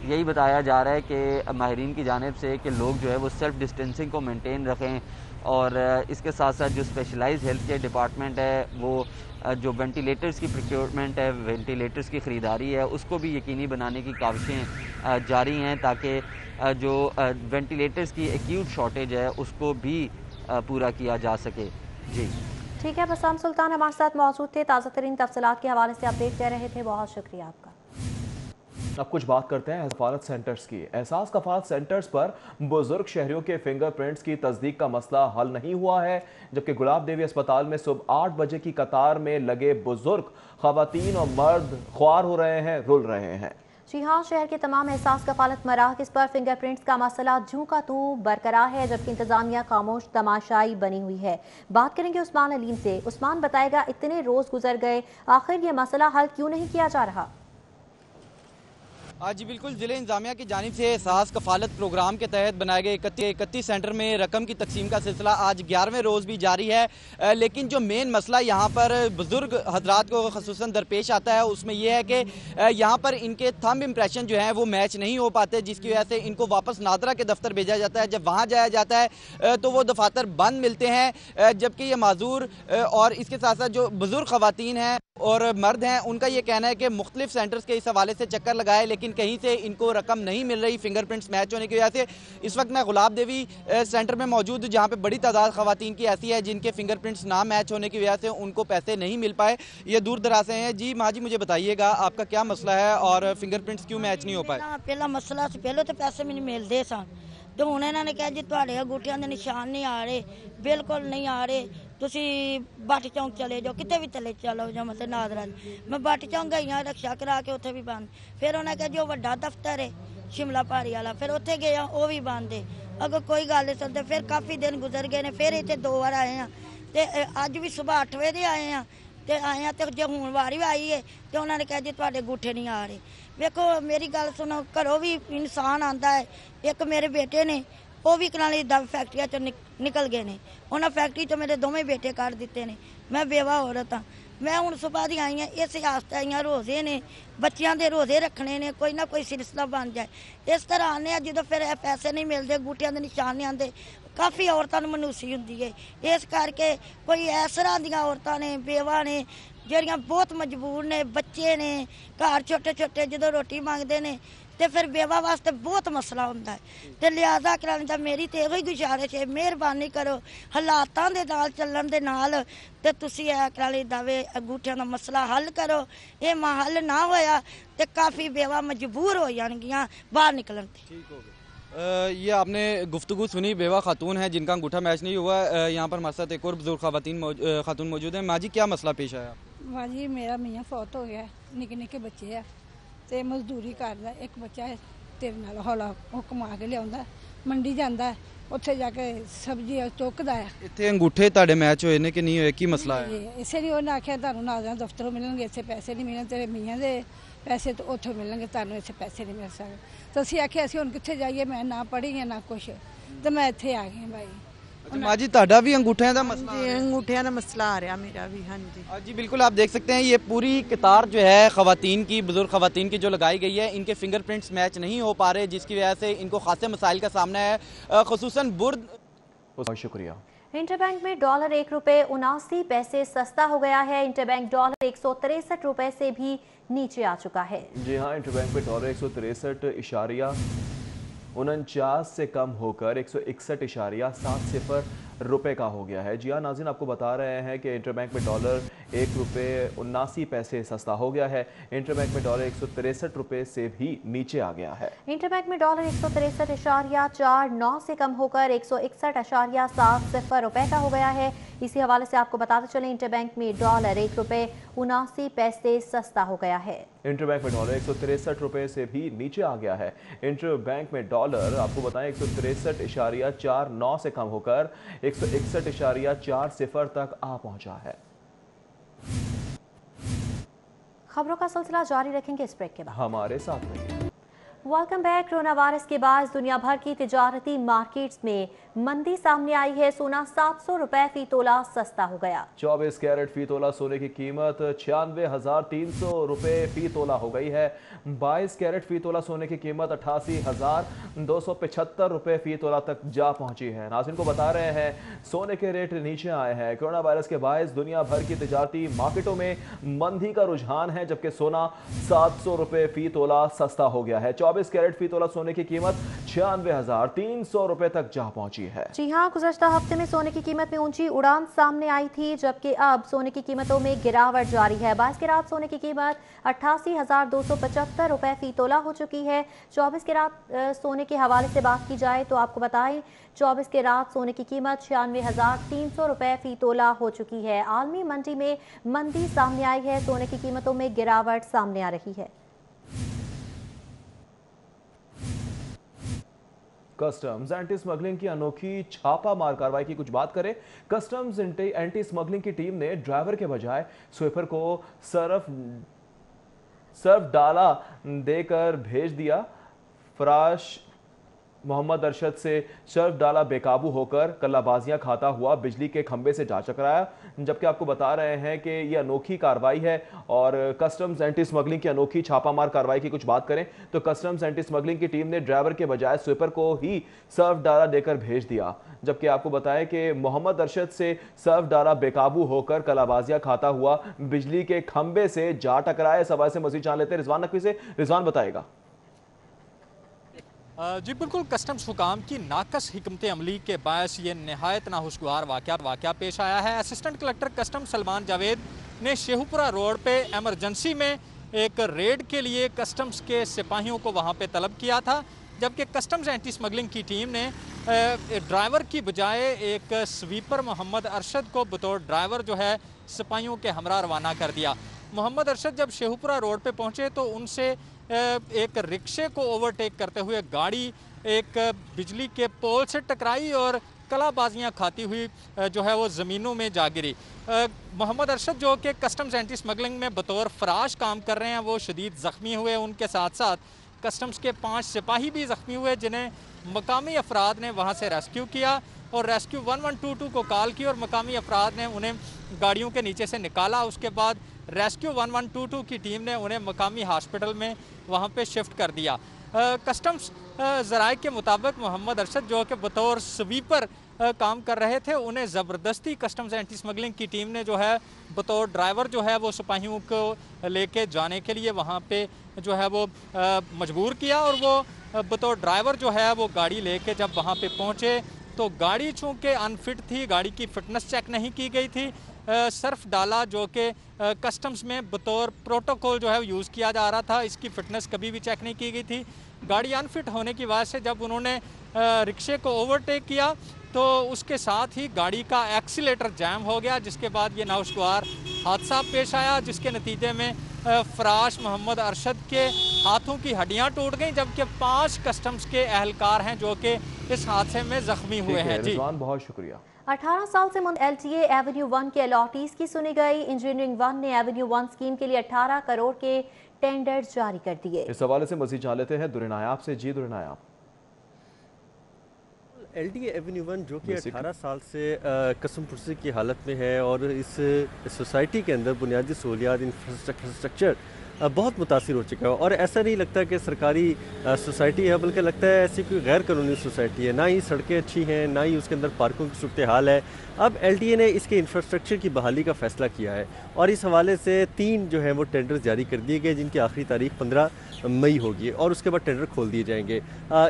यही बताया जा रहा है कि माहिरीन की जानिब से कि लोग जो है वो सेल्फ़ डिस्टेंसिंग को मेंटेन रखें और इसके साथ साथ जो स्पेशलाइज्ड हेल्थ केयर डिपार्टमेंट है वो जो वेंटिलेटर्स की प्रोक्योरमेंट है, वेंटिलेटर्स की ख़रीदारी है, उसको भी यकीनी बनाने की काविशें जारी हैं ताकि जो वेंटिलेटर्स की एक्यूट शॉर्टेज है उसको भी पूरा किया जा सके। जी
ठीक है, बसाम सुल्तान हमारे साथ मौजूद थे, ताज़ा तरीन तफसीलात के हवाले से अपडेट दे रहे थे। बहुत शुक्रिया आपका।
अब कुछ बात करते हैं कफालत सेंटर्स की। एहसास कफालत सेंटर्स पर बुजुर्ग शहरियों के फिंगरप्रिंट्स की तस्दीक का मसला हल नहीं हुआ है, जबकि गुलाब देवी अस्पताल में सुबह 8 बजे की कतार में लगे बुजुर्ग खवातीन और मर्द ख्वार हो रहे हैं, रुल रहे हैं।
जी हाँ, शहर के तमाम एहसास कफालत मराकज़ पर फिंगरप्रिंट्स का मसला जूं का तू बरकरार है, जबकि इंतजामिया खामोश तमाशाई बनी हुई है। बात करेंगे उस्मान अलीम से। उस्मान बताएगा, इतने रोज गुजर गए, आखिर ये मसला हल क्यों नहीं किया जा रहा?
जी बिल्कुल, ज़िले इंतजामिया की जानिब से एहसास कफालत प्रोग्राम के तहत बनाए गए 31 सेंटर में रकम की तकसीम का सिलसिला आज 11वें रोज़ भी जारी है। लेकिन जो मेन मसला यहाँ पर बुज़ुर्ग हजरात को ख़ुसूसन दरपेश आता है उसमें यह है कि यहाँ पर इनके थंब इम्प्रेशन जो हैं वो मैच नहीं हो पाते, जिसकी वजह से इनको वापस नादरा के दफ्तर भेजा जाता है। जब वहाँ जाया जाता है तो वो दफातर बंद मिलते हैं, जबकि ये माजूर और इसके साथ साथ जो बुज़ुर्ग ख़वातीन हैं और मर्द हैं उनका ये कहना है कि मुख्तलिफ सेंटर्स के इस हवाले से चक्कर लगाए लेकिन कहीं से इनको रकम नहीं मिल रही फिंगरप्रिंट्स मैच होने की वजह से। इस वक्त मैं गुलाब देवी सेंटर में मौजूद हूँ जहाँ पे बड़ी तादाद खवातीन की ऐसी है जिनके फिंगरप्रिंट्स ना मैच होने की वजह से उनको पैसे नहीं मिल पाए। ये दूर दराज से हैं। जी माँ जी, मुझे बताइएगा आपका क्या मसला है और फिंगरप्रिंट्स क्यों मैच नहीं हो पाए?
पहला मसला से पहले तो पैसे भी नहीं मिलते सन, तो हूँ इन्होंने कहा जी तुहाडे अंगूठियां के निशान नहीं आ रहे, बिल्कुल नहीं आ रहे, तुसी बाटी चौंक चले जाओ, कितने भी चले चलो जाओ, मतलब नादरा। मैं बाटी चौंक गई हाँ, रक्षा करा के उत्थे भी बंद। फिर उन्हें कहा जो वड्डा दफ्तर है शिमला पहाड़ी वाला, फिर उत्थे गया वो भी बंद है। अगर कोई गल नहीं सुनते, फिर काफ़ी दिन गुजर गए ने, फिर इतने 2 बार आए हैं, तो अज भी सुबह 8 बजे आए हैं, ਤੇ ਆਏ ਆ ਤੇ ਜੇ ਹੁਣ ਵਾਰੀ ਆਈ ਏ ਤੇ ਉਹਨਾਂ ਨੇ ਕਿਹਾ ਜੀ ਤੁਹਾਡੇ ਅੰਗੂਠੇ ਨਹੀਂ ਆ ਰਹੇ। ਵੇਖੋ ਮੇਰੀ ਗੱਲ ਸੁਣੋ, ਘਰੋਂ ਵੀ ਇਨਸਾਨ ਆਂਦਾ ਹੈ। ਇੱਕ ਮੇਰੇ ਬੇਟੇ ਨੇ ਉਹ ਵੀ ਕਨਾਲੀ ਦਾ ਫੈਕਟਰੀਆਂ ਚੋਂ ਨਿਕਲ ਗਏ ਨੇ, ਉਹਨਾਂ ਫੈਕਟਰੀ ਤੋਂ ਮੇਰੇ ਦੋਵੇਂ ਬੇਟੇ ਕੱਢ ਦਿੱਤੇ ਨੇ। ਮੈਂ ਬੇਵਾ ਔਰਤ ਹਾਂ। ਮੈਂ ਹੁਣ ਸੁਬਾਹ ਦੀ ਆਈ ਹਾਂ, ਇਸ ਆਸਤੇ ਆਈਆਂ, ਰੋਜ਼ੇ ਨੇ ਬੱਚਿਆਂ ਦੇ ਰੋਜ਼ੇ ਰੱਖਣੇ ਨੇ, ਕੋਈ ਨਾ ਕੋਈ ਸਿਲਸਿਲਾ ਬਣ ਜਾਏ। ਇਸ ਤਰ੍ਹਾਂ ਆਨੇ ਆ ਜਦੋਂ ਫਿਰ ਇਹ ਪੈਸੇ ਨਹੀਂ ਮਿਲਦੇ, ਅੰਗੂਠਿਆਂ ਦੇ ਨਿਸ਼ਾਨ ਨਹੀਂ ਆਉਂਦੇ, ਕਾਫੀ ਔਰਤਾਂ ਨੂੰ ਮਨੂਸੀ ਹੁੰਦੀ ਹੈ। ਇਸ ਕਰਕੇ ਕੋਈ ਇਸ ਤਰ੍ਹਾਂ ਦੀਆਂ ਔਰਤਾਂ ਨੇ, ਬੇਵਾ ਨੇ, ਜਿਹੜੀਆਂ ਬਹੁਤ ਮਜਬੂਰ ਨੇ, ਬੱਚੇ ਨੇ ਘਰ ਛੋਟੇ ਛੋਟੇ, ਜਦੋਂ ਰੋਟੀ ਮੰਗਦੇ ਨੇ ਤੇ ਫਿਰ ਬੇਵਾ ਵਾਸਤੇ ਬਹੁਤ ਮਸਲਾ ਹੁੰਦਾ ਹੈ। ਤੇ ਲਿਆਜ਼ਾ ਕਰਾਉਣ ਦਾ ਮੇਰੀ ਤੇ ਇਹੋ ਹੀ ਗੁਜ਼ਾਰਿਸ਼ ਹੈ, ਮਿਹਰਬਾਨੀ ਕਰੋ ਹਾਲਾਤਾਂ ਦੇ ਨਾਲ ਚੱਲਣ ਦੇ ਨਾਲ ਤੇ ਤੁਸੀਂ ਇਹ ਕਰਾਲੀ ਦਾਵੇ ਅੰਗੂਠਿਆਂ ਦਾ ਮਸਲਾ ਹੱਲ ਕਰੋ। ਇਹ ਹੱਲ ਨਾ ਹੋਇਆ ਤੇ ਕਾਫੀ ਬੇਵਾ ਮਜਬੂਰ ਹੋ ਜਾਣਗੀਆਂ ਬਾਹਰ ਨਿਕਲਣ ਤੇ।
ये आपने गुफ्तगू सुनी, बेवा खातून है जिनका अंगूठा मैच नहीं हुआ। यहाँ पर हमारे साथ एक और बुजुर्ग खातून मौजूद है। माँ जी क्या मसला पेश आया?
माँ जी मेरा मियाँ फौत हो गया, निक्के निक्के बच्चे है ਤੇ ਮਜ਼ਦੂਰੀ ਕਰਦਾ। ਇੱਕ ਬੱਚਾ ਹੈ ਤੇਰੇ ਨਾਲ ਹੌਲਾ, ਉਹ ਕਮਾ ਕੇ ਲਿਆਉਂਦਾ, ਮੰਡੀ ਜਾਂਦਾ, ਉੱਥੇ ਜਾ ਕੇ ਸਬਜ਼ੀ ਚੁੱਕਦਾ ਆ।
ਇੱਥੇ ਅੰਗੂਠੇ ਤੁਹਾਡੇ ਮੈਚ ਹੋਏ ਨੇ ਕਿ ਨਹੀਂ ਹੋਏ, ਕੀ ਮਸਲਾ ਹੈ?
ਇਸੇ ਲਈ ਉਹਨੇ ਆਖਿਆ ਤੁਹਾਨੂੰ ਨਾਜ਼ਰਾਂ ਦਫ਼ਤਰੋਂ ਮਿਲਣਗੇ, ਇੱਥੇ ਪੈਸੇ ਨਹੀਂ ਮਿਲਣ, ਤੇਰੇ ਮੀਆਂ ਦੇ ਪੈਸੇ ਤਾਂ ਉੱਥੋਂ ਮਿਲਣਗੇ, ਤੁਹਾਨੂੰ ਇੱਥੇ ਪੈਸੇ ਨਹੀਂ ਮਿਲ ਸਕਦੇ। ਤਾਂ ਅਸੀਂ ਆਖਿਆ ਅਸੀਂ ਹੁਣ ਕਿੱਥੇ ਜਾਈਏ, ਮੈਂ ਨਾ ਪੜ੍ਹੀ ਹਾਂ ਨਾ ਕੁਛ, ਤੇ ਮੈਂ ਇੱਥੇ ਆ ਗਈ ਭਾਈ।
माँ जी ਤੁਹਾਡਾ ਵੀ ਅੰਗੂਠਿਆਂ ਦਾ ਮਸਲਾ
जी अंगूठियां का मसला आ रहा मेरा भी। हाँ जी
जी बिल्कुल, आप देख सकते हैं ये पूरी कतार जो है ख़वातीन की, बुजुर्ग ख़वातीन की जो लगाई गई है, इनके फिंगरप्रिंट्स मैच नहीं हो पा रहे, जिसकी वजह से इनको खासे मसाइल का सामना है, ख़ुसूसन बुर्द।
शुक्रिया।
इंटरबैंक में डॉलर ₹1.79 सस्ता हो गया है। इंटरबैंक डॉलर ₹163 से भी नीचे आ चुका है।
जी हाँ, इंटरबैंक में डॉलर 163.49 से कम होकर 161.70 रुपए का हो गया है। जी हाँ नाज़रीन, आपको बता रहे हैं कि इंटरबैंक में डॉलर ₹1.79 सस्ता हो गया है। इंटरबैंक में डॉलर 163 से भी नीचे आ गया है।
इंटरबैंक में डॉलर 163.49 से कम होकर 161.70 रुपए का हो गया है। इसी हवाले से आपको बताते चले इंटरबैंक में डॉलर ₹1.79 सस्ता हो गया है।
इंटरबैंक में डॉलर 163 से भी नीचे आ गया है। इंटरबैंक में डॉलर आपको बताएं 163.49 से कम होकर 161.40 तक आ पहुंचा है।
खबरों का सिलसिला जारी रखेंगे इस ब्रेक के बाद।
हमारे साथ रहिए।
Welcome back. कोरोना वायरस के बाद दुनिया भर की तिजारती मार्केट्स में मंदी सामने आई है। सोना 700 रुपए फी तोला सस्ता हो गया।
24 कैरेट फी तोला सोने की कीमत 96,300 रुपए फी तोला हो गई है। 22 कैरेट फी तोला सोने की कीमत 88,275 रुपए फी तोला तक जा पहुंची है। नाज़रीन को बता रहे हैं सोने के रेट नीचे आए हैं। कोरोना वायरस के बायस दुनिया भर की तिजारती मार्केटों में मंदी का रुझान है, जबकि सोना 700 रुपए फी तोला सस्ता हो गया है। 24 कैरेट फी तोला सोने की कीमत 96,300 रुपए तक जा पहुंची है।
जी हाँ, गुज़श्ता हफ्ते में सोने की कीमत में ऊंची उड़ान सामने आई थी, जबकि अब सोने की कीमतों में गिरावट जारी है। 22 कैरेट सोने की कीमत 88,275 रुपए फी तोला हो चुकी है। 24 कैरेट सोने के हवाले से बात की जाए तो आपको बताएं 24 कैरेट सोने की कीमत 96,300 रुपए फी तोला हो चुकी है। आलमी मंडी में मंदी सामने आई है, सोने की कीमतों में गिरावट सामने आ रही है।
कस्टम्स एंटी स्मगलिंग की अनोखी छापामार कार्रवाई की कुछ बात करें। कस्टम्स एंटी स्मगलिंग की टीम ने ड्राइवर के बजाय स्वीपर को सर्फ डाला देकर भेज दिया। फराश मोहम्मद अरशद से सर्फ डाला बेकाबू होकर कल्लाबाजियां खाता हुआ बिजली के खंबे से जा टकराया। जबकि आपको बता रहे हैं कि ये अनोखी कार्रवाई है। और कस्टम्स एंटी स्मगलिंग की अनोखी छापामार कार्रवाई की कुछ बात करें तो कस्टम्स एंटी स्मगलिंग की टीम ने ड्राइवर के बजाय स्वीपर को ही सर्फ डाला देकर भेज दिया। जबकि आपको बताएं कि मोहम्मद अरशद से सर्फ डाला बेकाबू होकर कल्लाबाजियां खाता हुआ बिजली के खंबे से जा टकराया। इस हवाले से मजीद जान लेते हैं रिजवान नकवी से। रिजवान बताएगा।
जी बिल्कुल, कस्टम्स हुकाम की नाकस हिकमत अमली के बायस ये नहायत नाहुशगवार वाक़या पेश आया है। Assistant collector custom Salman Javed ने शेहुपुरा रोड पे एमरजेंसी में एक रेड के लिए कस्टम्स के सिपाहियों को वहाँ पे तलब किया था, जबकि कस्टम्स एंटी स्मगलिंग की टीम ने ड्राइवर की बजाय एक स्वीपर मोहम्मद अरशद को बतौर ड्राइवर जो है सिपाहियों के हमरा रवाना कर दिया। मोहम्मद अरशद जब शेहुपुरा रोड पे पहुँचे तो उनसे एक रिक्शे को ओवरटेक करते हुए गाड़ी एक बिजली के पोल से टकराई और कलाबाजियाँ खाती हुई जो है वो ज़मीनों में जा गिरी। मोहम्मद अरशद जो कि कस्टम्स एंटी स्मगलिंग में बतौर फराश काम कर रहे हैं, वो शदीद ज़ख्मी हुए। उनके साथ साथ कस्टम्स के 5 सिपाही भी ज़ख्मी हुए, जिन्हें मकामी अफराद ने वहाँ से रेस्क्यू किया और रेस्क्यू 1122 को कॉल की और मकामी अफराद ने उन्हें गाड़ियों के नीचे से निकाला। उसके बाद रेस्क्यू 1122 की टीम ने उन्हें मकामी हॉस्पिटल में वहाँ पे शिफ्ट कर दिया। कस्टम्स ज़राए के मुताबिक मोहम्मद अरशद जो कि बतौर स्वीपर काम कर रहे थे, उन्हें ज़बरदस्ती कस्टम्स एंटी स्मगलिंग की टीम ने जो है बतौर ड्राइवर जो है वो सिपाहियों को लेके जाने के लिए वहाँ पे जो है वो मजबूर किया। और वो बतौर ड्राइवर जो है वो गाड़ी लेके जब वहाँ पे पहुँचे तो गाड़ी चूँकि अनफिट थी, गाड़ी की फ़िटनेस चेक नहीं की गई थी। सर्फ डाला जो कि कस्टम्स में बतौर प्रोटोकॉल जो है यूज़ किया जा रहा था, इसकी फ़िटनेस कभी भी चेक नहीं की गई थी। गाड़ी अनफिट होने की वजह से जब उन्होंने रिक्शे को ओवरटेक किया तो उसके साथ ही गाड़ी का एक्सीलेटर जैम हो गया, जिसके बाद ये नागवार हादसा पेश आया, जिसके नतीजे में फराश मोहम्मद अरशद के हाथों की हड्डियां टूट गईं, जबकि 5 कस्टम्स के एहलकार हैं जो कि इस हादसे में ज़ख्मी हुए हैं। जी
बहुत शुक्रिया।
18 साल से LTA एवेन्यू 1 के अलॉटीज की सुनी गई। इंजीनियरिंग 1 ने एवेन्यू 1 स्कीम के लिए 18 करोड़ के टेंडर जारी कर दिए।
इस हवाले से मजीद जान लेते हैं दुरनायाब से। जी दुरनायाब।
LTA एवेन्यू 1 जो कि 18 साल से कसम पुर्सी की हालत में है और इस सोसाइटी के अंदर बुनियादी सहूलियात इंफ्रास्ट्रक्चर बहुत मुतासिर हो चुका है। और ऐसा नहीं लगता कि सरकारी सोसाइटी है, बल्कि लगता है ऐसी कोई गैर कानूनी सोसाइटी है। ना ही सड़कें अच्छी हैं, ना ही उसके अंदर पार्कों की सूरत हाल है। अब LTA ने इसके इंफ्रास्ट्रक्चर की बहाली का फ़ैसला किया है और इस हवाले से 3 जो है वो टेंडर जारी कर दिए गए, जिनकी आखिरी तारीख 15 मई होगी और उसके बाद टेंडर खोल दिए जाएंगे।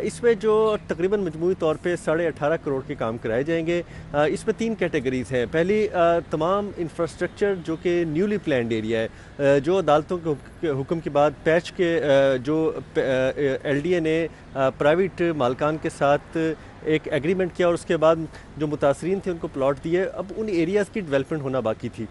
इसमें जो तकरीबन मजमूई तौर पे 18.5 करोड़ के काम कराए जाएंगे। इसमें 3 कैटेगरीज़ हैं। पहली तमाम इंफ्रास्ट्रक्चर जो कि न्यूली प्लान्ड एरिया है, जो अदालतों के हुक्म के बाद पैच के जो LTA ने प्राइवेट मालकान के साथ एक एग्रीमेंट किया और उसके बाद जो मुतासरीन थे उनको प्लॉट दिए। अब उन एरियाज़ की डेवलपमेंट होना बाकी थी,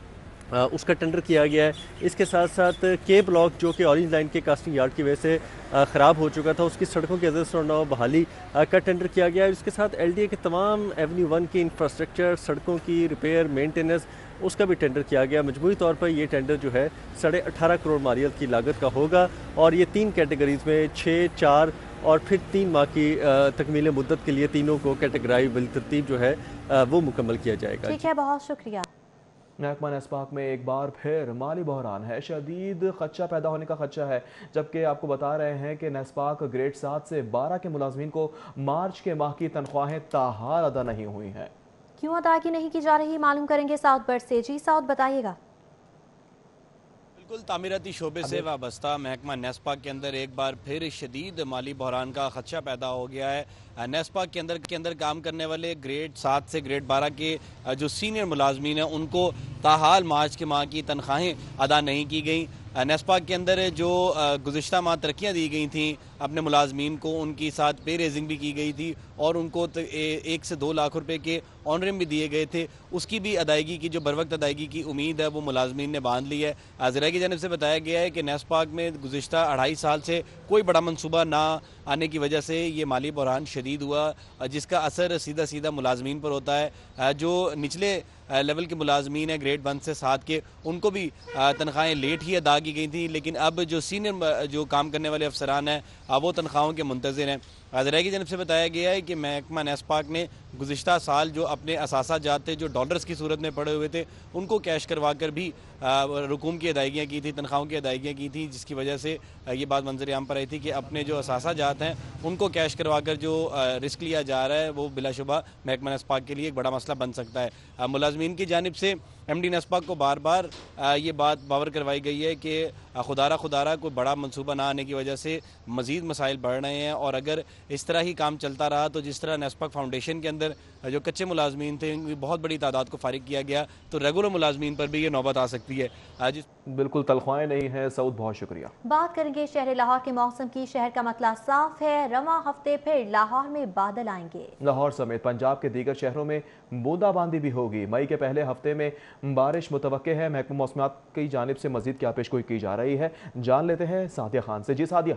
उसका टेंडर किया गया है। इसके साथ साथ के ब्लॉक जो कि ऑरेंज लाइन के कास्टिंग यार्ड की वजह से ख़राब हो चुका था, उसकी सड़कों के अजर से बहाली का टेंडर किया गया है। इसके साथ LTA के तमाम एवेन्यू 1 की इंफ्रास्ट्रक्चर, सड़कों की रिपेयर, मेंटेनेंस, उसका भी टेंडर किया गया। मजमूई तौर पर ये टेंडर जो है 18.5 करोड़ मालियत की लागत का होगा और ये 3 कैटेगरीज़ में 6, 4 और फिर 3 माह की तकमील मुद्दत के लिए तीनों को कैटेगराइज बिल तरतीब जो है वो मुकम्मल किया जाएगा।
ठीक है, बहुत शुक्रिया।
महकमा नेस्पाक में एक बार फिर माली बहरान है। शदीद खदशा पैदा होने का खदशा है, जबकि आपको बता रहे हैं कि नेस्पाक ग्रेड 7 से 12 के मुलाजमीन को मार्च के माह की तनख्वाहें ताहाल अदा नहीं हुई हैं।
क्यों अदायगी नहीं की जा रही, मालूम करेंगे साउथ बर्ड से। जी साउथ, बताइएगा।
बिल्कुल, तामीराती शोबे से वाबस्ता महकमा नेस्पाक के अंदर एक बार फिर शदीद माली बहरान का खदशा पैदा हो गया है। नेस्पाक के अंदर काम करने वाले ग्रेड 7 से ग्रेड 12 के जो सीनियर मुलाजमीन हैं उनको ताहाल मार्च के माह की तनख्वाहें अदा नहीं की गई। नेस्पाक के अंदर जो गुज़िश्ता माह तरक्कियाँ दी गई थी अपने मुलाजमीन को, उनकी साथ पे रेजिंग भी की गई थी और उनको 1 से 2 लाख रुपए के ऑनरेम भी दिए गए थे। उसकी भी अदायगी की, जो बरवक्त अदायगी की उम्मीद है वो मुलाजमीन ने बांध ली है। ज़रा की जानिब से बताया गया है कि नेस्पाक में गुज़िश्ता 2.5 साल से कोई बड़ा मनसूबा ना आने की वजह से ये माली बहरान शदीद हुआ, जिसका असर सीधा मुलाजमीन पर होता है। जो निचले लेवल के मुलाजमीन हैं ग्रेड 1 से 7 के, उनको भी तनख्वाहें लेट ही अदा की गई थी, लेकिन अब जो सीनियर जो काम करने वाले अफसरान हैं वो तनख्वाहों के मुंतज़िर हैं। ज़रा की जानब से बताया गया है कि महकमा नेस्पाक ने गुज़िश्ता साल जो अपने असासा जात थे जो डॉलर्स की सूरत में पड़े हुए थे उनको कैश करवा कर भी रकूम की अदायगियाँ की थी, तनख्वाहों की अदायगियाँ की थी, जिसकी वजह से ये बात मंजर आम पर आई थी कि अपने जो असासा जात हैं उनको कैश करवा कर जो रिस्क लिया जा रहा है वो बिलाशुबा महकमा नेस्पाक के लिए एक बड़ा मसला बन सकता है। मुलाजमीन की जानिब से MD नेस्पाक को बार बार ये बात बावर करवाई गई है कि खुदारा कोई बड़ा मंसूबा ना आने की वजह से मज़ीद मसाइल बढ़ रहे हैं और अगर इस तरह ही काम चलता रहा तो जिस तरह नेस्पाक फाउंडेशन के अंदर जो कच्चे मुलाजमीन थे उनकी बहुत बड़ी तादाद को फारिग किया गया तो रेगुलर मुलाजमीन पर भी ये नौबत आ सकती है।
बिल्कुल तनख्वाहें नहीं है। सऊद, बहुत शुक्रिया।
बात करेंगे शहर लाहौर के मौसम की। शहर का मतला साफ है, रवा हफ्ते फिर लाहौर में बादल आएंगे।
लाहौर समेत पंजाब के दीगर शहरों में बूंदाबांदी भी होगी। मई के पहले हफ्ते में बारिश मुतवक्के है। महकमा मौसमियात की जानिब से मजीद क्या पेशगोई की जा रही है, जान लेते हैं सादिया खान से। जी सादिया।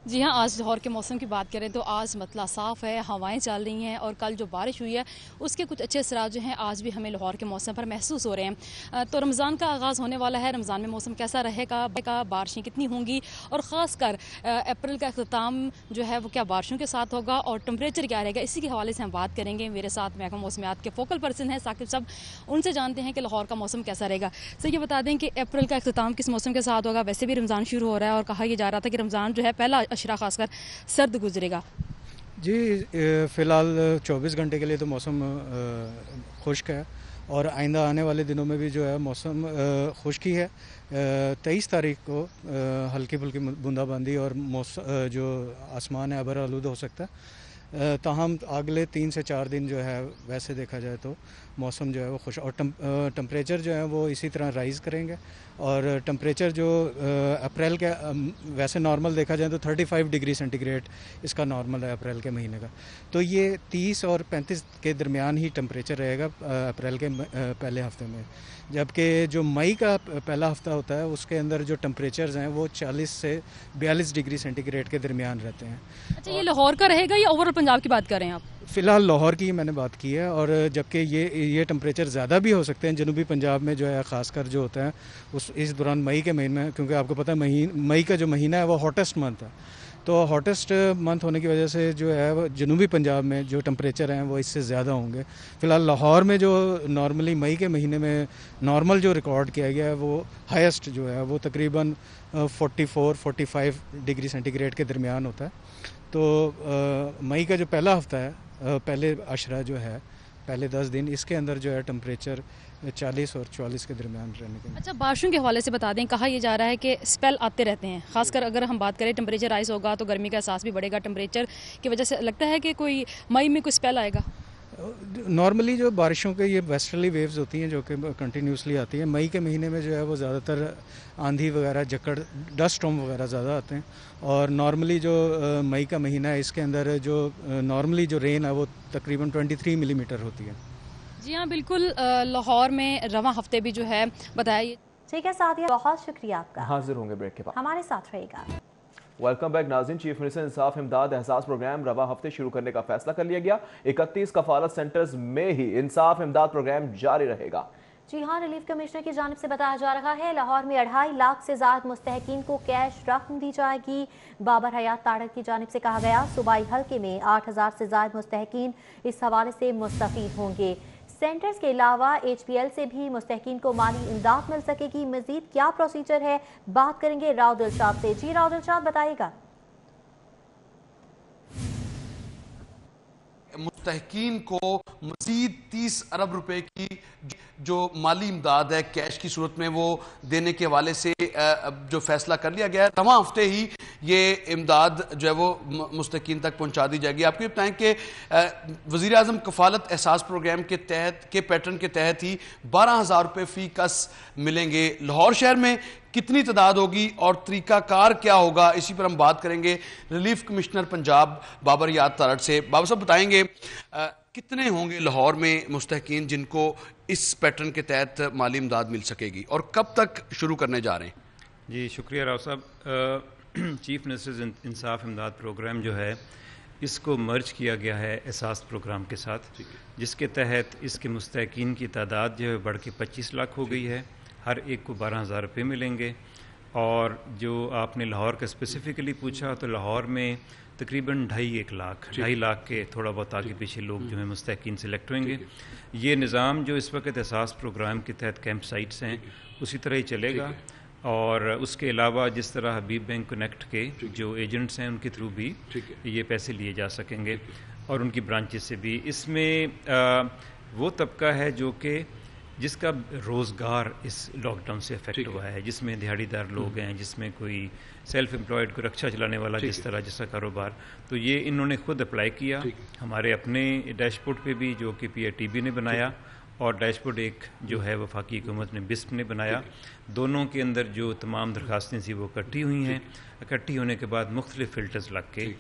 جی ہاں، آج لاہور کے موسم کی بات کریں تو آج مطلع صاف ہے، ہوائیں چل رہی ہیں اور کل جو بارش ہوئی ہے اس کے کچھ اچھے اثرات جو ہیں آج بھی ہمیں لاہور کے موسم پر محسوس ہو رہے ہیں۔ تو رمضان کا آغاز ہونے والا ہے، رمضان میں موسم کیسا رہے گا، بارشیں کتنی ہوں گی اور خاص کر اپریل کا اختتام جو ہے وہ کیا بارشوں کے ساتھ ہوگا اور ٹمپریچر کیا رہے گا، اسی کے حوالے سے ہم بات کریں گے۔ میرے ساتھ محکمہ موسمیات کے فوکل پرسن ہیں ثاقب صاحب، ان سے جانتے ہیں کہ لاہور کا موسم کیسا رہے گا۔ سر یہ بتا دیں کہ اپریل کا اختتام کس موسم کے ساتھ ہوگا؟ ویسے بھی رمضان شروع ہو رہا ہے اور کہا یہ جا رہا تھا کہ رمضان جو ہے پہلا عشرہ خاص کر سرد گزرے گا۔
جی فی الحال 24 گھنٹے کے لیے تو موسم خشک ہے اور آئندہ آنے والے دنوں میں بھی جو ہے موسم خشکی ہے۔ 23 تاریخ کو ہلکی پھلکی بوندا باندی اور جو آسمان ہے ابر آلود ہو سکتا ہے، تاہم اگلے 3 سے 4 دن جو ہے ویسے دیکھا جائے تو موسم جو ہے وہ خوش اور ٹمپریچر جو ہے وہ اسی طرح رائز کریں گے اور ٹمپریچر جو اپریل کے ویسے نارمل دیکھا جائے تو 35 ڈگری سینٹی گریڈ اس کا نارمل ہے اپریل کے مہینے کا، تو یہ 30 اور 35 کے درمیان ہی ٹمپریچر رہے گا اپریل کے پہلے ہفتے میں، جبکہ جو مئی کا پہلا ہفتہ ہوتا ہے اس کے اندر جو ٹمپریچرز ہیں وہ 40 سے 42 ڈگری سینٹی گریڈ کے درمیان رہتے ہیں۔
اچھا، یہ لاہور کا رہے گا یا اوور آل پنجاب کی بات کر رہے ہیں آپ؟
فی الحال لاہور کی میں نے بات کی ہے، اور جبکہ یہ ٹمپریچر زیادہ بھی ہو سکتے ہیں جنوبی پنجاب میں جو ہے، خاص کر جو ہوتا ہے اس دوران مئی کے مہینے میں، کیونکہ آپ کو پتہ ہے مئی کا جو مہینہ ہے وہ ہاٹیسٹ منتھ ہے، تو ہاٹیسٹ منتھ ہونے کی وجہ سے جو ہے وہ جنوبی پنجاب میں جو ٹمپریچر ہیں وہ اس سے زیادہ ہوں گے۔ فی الحال لاہور میں جو نارملی مئی کے مہینے میں نارمل جو ریکارڈ کیا گیا ہے وہ ہائیسٹ جو ہے وہ تقریباً 44-45 ڈگری سینٹی گریڈ کے درمیان ہوتا ہے، تو مئی کا جو پہلا ہفتہ ہے، پہلے عشرہ جو ہے، پہلے 10 دن، اس کے اندر جو ہے ٹمپریچر 40 اور 44 کے درمیان رہنے کے۔
اچھا، بارشوں کے حوالے سے بتا دیں، کہا یہ جا رہا ہے کہ اسپیل آتے رہتے ہیں، خاص کر اگر ہم بات کریں ٹمپریچر رائز ہوگا تو گرمی کا احساس بھی بڑھے گا، ٹمپریچر کی وجہ سے لگتا ہے کہ کوئی مئی میں کوئی اسپیل آئے گا؟
نارملی جو بارشوں کے یہ ویسٹرلی ویوز ہوتی ہیں جو کہ کنٹینیوسلی آتی ہیں، مئی کے مہینے میں جو ہے وہ زیادہ تر آندھی وغیرہ، جکڑ، ڈسٹ اسٹارم وغیرہ زیادہ آتے ہیں، اور نارملی جو مئی کا مہینہ ہے اس کے اندر جو نارملی جو رین ہے وہ تقریباً 23 ملی میٹر ہوتی ہے۔
جی ہاں بالکل، لاہور میں رواں ہفتے بھی جو ہے بتایا۔
ٹھیک ہے ساتھ، بہت شکریہ آپ کا،
حاضر ہوں گے بریک کے بعد،
ہمارے ساتھ رہے گا۔
ویلکم بیک ناظرین۔ چیف منسٹر انصاف امداد احساس پروگرام رواں ہفتے شروع کرنے کا فیصلہ کر لیا گیا۔ 31 کفالت سینٹرز میں ہی انصاف امداد پروگرام جاری رہے گا۔
جی ہاں، ریلیف کمشنر کی جانب سے بتایا جا رہا ہے لاہور میں 2.5 لاکھ سے زائد مستحقین کو کیش رقم دی جائے گی۔ بابر حیات تاڑر کی جانب سے کہا گیا صوبائی حلقے میں 8000 سے زائد مستحقین اس حوالے سے مستفید ہوں گے۔ سینٹرز کے علاوہ ایچ پی ایل سے بھی مستحقین کو مالی امداد مل سکے گی۔ مزید کیا پروسیجر ہے، بات کریں گے راؤ دلشاد سے۔ جی راؤ دلشاد، بتائیے گا۔
مستحقین کو مزید 30 ارب روپے کی جو مالی امداد ہے کیش کی صورت میں وہ دینے کے حوالے سے جو فیصلہ کر لیا گیا ہے، رواں ہفتے ہی یہ امداد جو ہے وہ مستحقین تک پہنچا دی جائے گی۔ آپ کو یہ بتائیں کہ وزیر اعظم کفالت احساس پروگرام کے تحت کے پیٹرن کے تحت ہی 12,000 روپے فی کس ملیں گے۔ لاہور شہر میں کتنی تعداد ہوگی اور طریقہ کار کیا ہوگا، اسی پر ہم بات کریں گے ریلیف کمشنر پنجاب بابر حیات تاڑر سے۔ بابر صاحب بتائیں گے کتنے ہوں گے لاہور میں مستحقین جن کو اس پیٹرن کے تحت مالی امداد مل سکے گی اور کب تک شروع کرنے جا رہے ہیں؟
جی شکریہ راؤ صاحب۔ چیف منسٹر انصاف امداد پروگرام جو ہے اس کو مرج کیا گیا ہے احساس پروگرام کے ساتھ، جس کے تحت اس کے مستحقین کی تعداد جو ہے بڑھ کے 25 لاکھ ہو گئی ہے۔ ہر ایک کو 12,000 روپے ملیں گے، اور جو آپ نے لاہور کا اسپیسیفکلی پوچھا تو لاہور میں تقریباً 2.5 لاکھ کے تھوڑا بہت آگے پیچھے لوگ جو ہیں مستحقین سلیکٹ ہوئیں گے۔ یہ نظام جو اس وقت احساس پروگرام کے تحت کیمپ سائٹس ہیں اسی طرح ہی چلے گا، اور اس کے علاوہ جس طرح حبیب بینک کنیکٹ کے جو ایجنٹس ہیں ان کے تھرو بھی یہ پیسے لیے جا سکیں گے، اور ان کی برانچز سے بھی۔ اس میں وہ طبقہ ہے جو کہ جس کا روزگار اس لاک ڈاؤن سے افیکٹ ہوا ہے، جس میں دیہڑی دار لوگ ہیں، جس میں کوئی سیلف امپلائڈ، کوئی رکشہ چلانے والا جس طرح جس کا کاروبار، تو یہ انہوں نے خود اپلائی کیا ہمارے اپنے ڈیش بورڈ پہ بھی جو کہ پی آئی ٹی بی نے بنایا، اور ڈیش بورڈ ایک جو ہے وفاقی حکومت نے بسپ نے بنایا۔ دونوں کے اندر جو تمام درخواستیں تھیں وہ اکٹھی ہوئی ہیں، اکٹھی ہونے کے بعد مختلف فلٹرز لگ کے،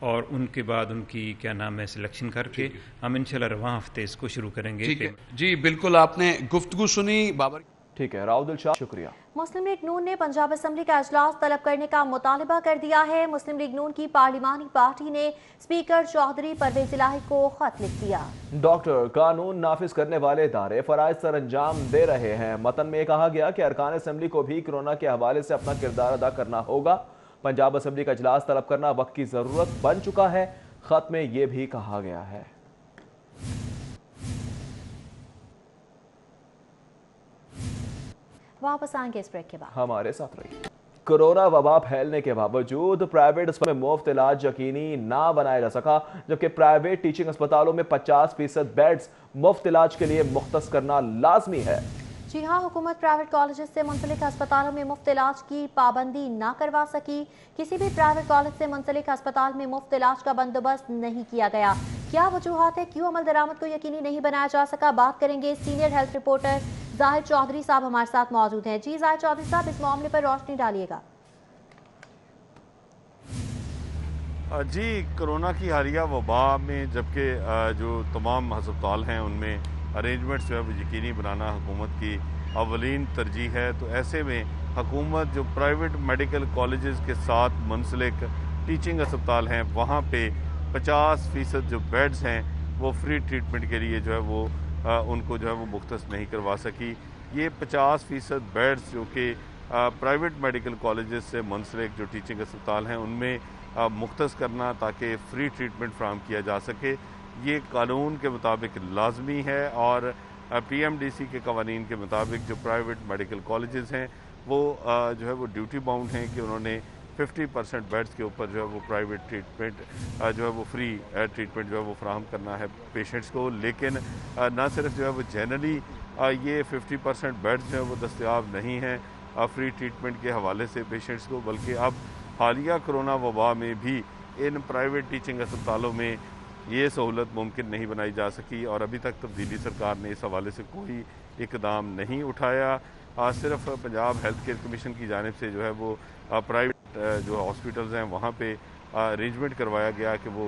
اور ان کے بعد ان کی کیا نام ہے سلیکشن کر کے ہم انشاءاللہ رواں ہفتے اس کو شروع کریں گے۔
جی بالکل، آپ نے گفتگو سنی بابر
ठीक है, राउदुल शाह, शुक्रिया।
मुस्लिम लीग नून ने पंजाब असम्बली का इजलास तलब करने का मुतालबा कर दिया है। मुस्लिम लीग नून की पार्लिमानी पार्टी ने स्पीकर चौधरी परवेज इलाही को खत लिख दिया।
डॉक्टर, कानून नाफिज करने वाले इदारे फराइज सर अंजाम दे रहे हैं। मतन में कहा गया कि अरकान असम्बली को भी कोरोना के हवाले से अपना किरदार अदा करना होगा। पंजाब असम्बली का इजलास तलब करना वक्त की जरूरत बन चुका है। खत में ये भी कहा गया है।
वापस आएंगे इस ब्रेक के बाद,
हमारे साथ रहिए। कोरोना वबा फैलने के बावजूद प्राइवेट अस्पताल में मुफ्त इलाज यकीनी ना बनाया जा सका, जबकि प्राइवेट टीचिंग अस्पतालों में 50% बेड्स मुफ्त इलाज के लिए मुख्तस करना लाजमी है।
जी हाँ, हुकूमत प्राइवेट कॉलेजेस से मुंसलिक अस्पतालों में मुफ्त इलाज की पाबंदी ना करवा सकी। किसी भी प्राइवेट कॉलेज से मुंसलिक अस्पताल में मुफ्त इलाज का बंदोबस्त नहीं किया गया। क्या वजूहात है, क्यों अमल दरामद को यकीनी नहीं बनाया जा सका? बात करेंगे। Senior health reporter Zahid Chaudhry साहब हमारे साथ मौजूद हैं। जी जाहिद चौधरी साहब, इस मामले पर रोशनी डालिएगा।
जी, कोरोना की हालिया वबा में जबकि जो तमाम अस्पताल हैं उनमें अरेंजमेंट्स जो है वो यकीनी बनाना हुकूमत की अवलीन तरजीह है, तो ऐसे में हुकूमत जो प्राइवेट मेडिकल कॉलेजेस के साथ मुंसलिक टीचिंग अस्पताल हैं वहाँ पे 50% जो बेड्स हैं वो फ्री ट्रीटमेंट के लिए जो है वो उनको जो है वो मुख्तस नहीं करवा सकी। ये 50% बेड्स जो कि प्राइवेट मेडिकल कॉलेजेस से मुंसलिक जो टीचिंग अस्पताल हैं उनमें मुख्तस करना ताकि फ्री ट्रीटमेंट फ्राहम किया जा सके, ये कानून के मुताबिक लाजमी है। और PMDC के कवानीन के मुताबिक जो प्राइवेट मेडिकल कॉलेजेस हैं वो जो है वो ड्यूटी बाउंड हैं कि उन्होंने 50% बेड्स के ऊपर जो है वो प्राइवेट ट्रीटमेंट जो है वो फ्री ट्रीटमेंट जो है वो फ्राहम करना है पेशेंट्स को। लेकिन ना सिर्फ जो है वो जनरली ये 50% बेड्स जो है वो दस्तयाब नहीं हैं फ्री ट्रीटमेंट के हवाले से पेशेंट्स को, बल्कि अब हालिया कोरोना वबा में भी इन प्राइवेट टीचिंग अस्पतालों में ये सहूलत मुमकिन नहीं बनाई जा सकी और अभी तक तब्दीली सरकार ने इस हवाले से कोई इकदाम नहीं उठाया। सिर्फ पंजाब हेल्थ केयर कमीशन की जानिब से जो है वो प्राइवेट जो हॉस्पिटल्स हैं वहाँ पे अरेंजमेंट करवाया गया कि वो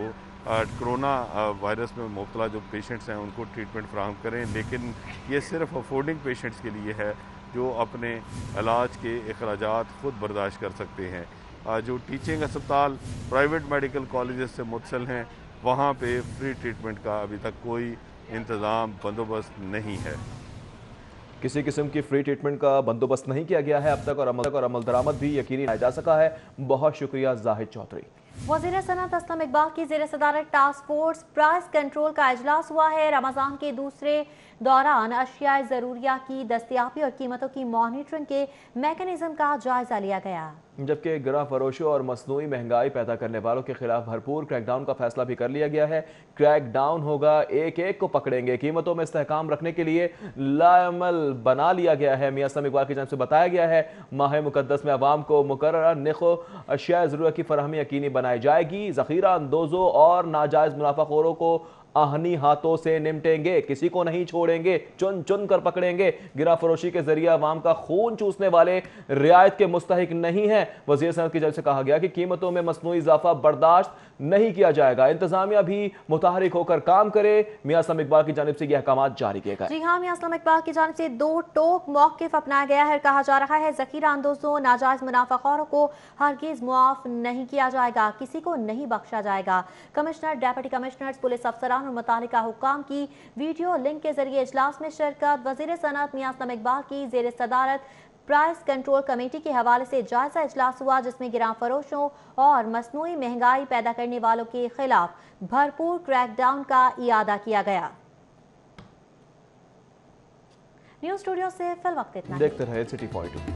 कोरोना वायरस में मुब्तला जो पेशेंट्स हैं उनको ट्रीटमेंट फ्राहम करें, लेकिन ये सिर्फ अफोर्डिंग पेशेंट्स के लिए है जो अपने इलाज के अखराजात ख़ुद बर्दाश्त कर सकते हैं। जो टीचिंग अस्पताल प्राइवेट मेडिकल कॉलेजेस से मुत्तसिल हैं वहाँ पे फ्री ट्रीटमेंट का अभी तक कोई इंतज़ाम बंदोबस्त नहीं है।
किसी किस्म की फ्री ट्रीटमेंट का बंदोबस्त नहीं किया गया है अब तक और अमल दरामद भी यकीनी बनाया जा सका है। बहुत शुक्रिया जाहिद चौधरी।
वज़ीर सनअत असलम इकबाल की ज़ेर सदारत टास्क फोर्स प्राइस कंट्रोल का इजलास हुआ है। रमज़ान के दूसरे दौरान अशियाए ज़रूरिया की दस्तयाबी और कीमतों की मॉनिटरिंग के मैकेनिज्म का जायजा लिया गया,
जबकि गिरह फरोशों और मसनूई महंगाई पैदा करने वालों के खिलाफ भरपूर क्रैकडाउन का फैसला भी कर लिया गया है। क्रैकडाउन होगा, एक एक को पकड़ेंगे। कीमतों में इस्तेहकाम रखने के लिए लाअमल बना लिया गया है। मियां असलम इकबाल की जानिब से बताया गया है माह मुकद्दस में अवाम को मुकर्रर निखो अशिया ज़रूरत की फरहमी यकीनी बनाई जाएगी। ज़ख़ीरा अंदोज़ों और नाजायज़ मुनाफाखोरों को आहनी हाथों से निपटेंगे, किसी को नहीं छोड़ेंगे, चुन चुन कर पकड़ेंगे। गिरा फरोशी के जरिए अवाम का खून चूसने वाले रियायत के मुस्तहिक नहीं है। वज़ीर सनअत की जानिब से कहा गया कि कीमतों में मसनूई इजाफा बर्दाश्त नहीं किया जाएगा। इंतजामिया भी मुतहरिक होकर काम करे। मियां असलम इकबाल की जानिब से यह अहकामात जारी किए गए।
जी हाँ, मियां असलम इकबाल की जानिब से दो टोक मौक़िफ़ अपनाया गया है। कहा जा रहा है ज़ख़ीरा अंदोज़ों नाजायज़ मुनाफाखोरों को हरगिज़ मुआफ़ नहीं किया जाएगा, किसी को नहीं बख्शा जाएगा। कमिश्नर, डेप्यूटी कमिश्नर्स, पुलिस अफसरान और मुतालिका हुक्काम की वीडियो लिंक के जरिए इजलास में शिरकत। वज़ीर सनअत मियां असलम इकबाल की ज़ेर सदारत प्राइस कंट्रोल कमेटी के हवाले से जायजा इजलास हुआ, जिसमें गिरां फरोशों और मसनूई महंगाई पैदा करने वालों के खिलाफ भरपूर क्रैकडाउन का इयादा किया गया। न्यूज़ स्टूडियो से फिल वक्त इतना।
देखते रहे सिटी पॉइंट।